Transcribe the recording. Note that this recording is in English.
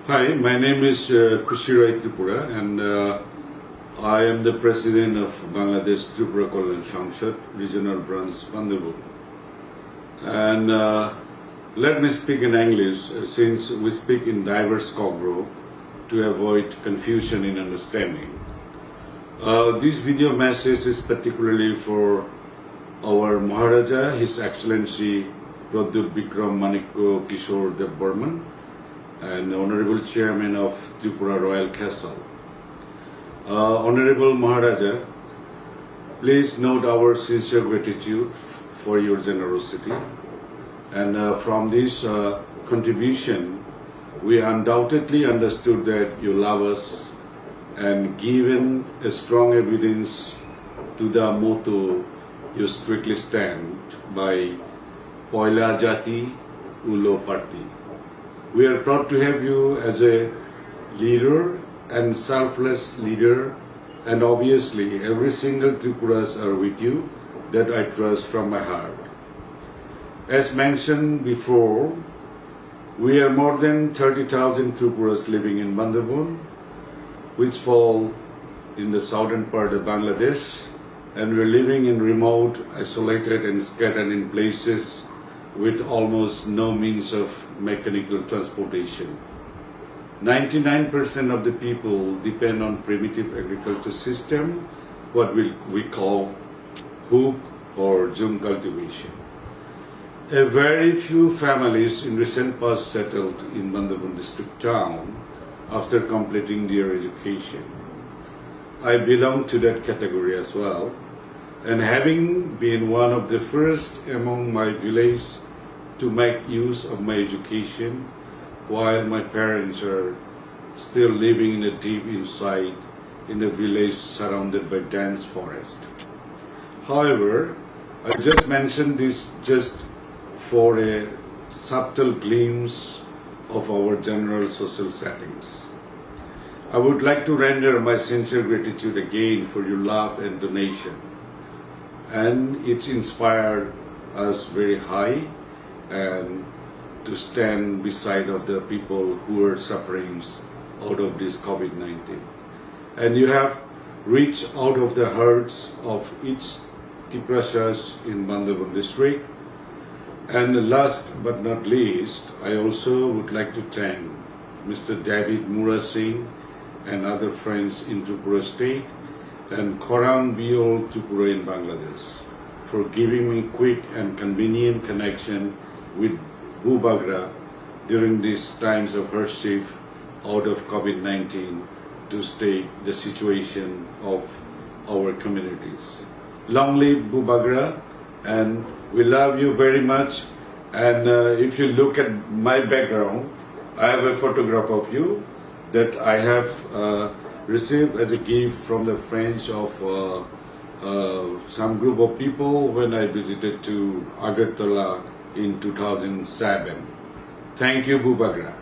Hi, my name is Kishore Tripura, and I am the president of Bangladesh Tripura Kolyan Samsad Regional Branch, Bandarbun. And let me speak in English since we speak in diverse Kogro to avoid confusion in understanding. This video message is particularly for our Maharaja, His Excellency Pradyot Manikya Kishore Debbarma, and Honorable Chairman of Tripura Royal Castle. Honorable Maharaja, please note our sincere gratitude for your generosity. And from this contribution, we undoubtedly understood that you love us and given a strong evidence to the motto you strictly stand by, Poila Jati Ulo Parti. We are proud to have you as a leader and selfless leader, and obviously every single Tripuras are with you, that I trust from my heart. As mentioned before, we are more than 30,000 Tripuras living in Bandarbun, which fall in the southern part of Bangladesh, and we're living in remote, isolated and scattered in places with almost no means of mechanical transportation. 99% of the people depend on primitive agriculture system, what we call hook or jung cultivation. A very few families in recent past settled in Bandarbun district town after completing their education. I belong to that category as well, and having been one of the first among my village to make use of my education while my parents are still living in a deep inside in a village surrounded by dense forest. However, I just mentioned this just for a subtle glimpse of our general social settings. I would like to render my sincere gratitude again for your love and donation, and it's inspired us very high and to stand beside of the people who are suffering out of this COVID-19. And you have reached out of the hearts of each Tiprashas in Bandarbun district. And last but not least, I also would like to thank Mr. David Mura Singh and other friends in Tripura state and Khorang Biol Tripura in Bangladesh for giving me quick and convenient connection with Bubagra during these times of hardship out of COVID-19 to stay the situation of our communities. Long live Bubagra, and we love you very much. And if you look at my background, I have a photograph of you that I have received as a gift from the friends of some group of people when I visited to Agartala in 2007. Thank you, Bubagra.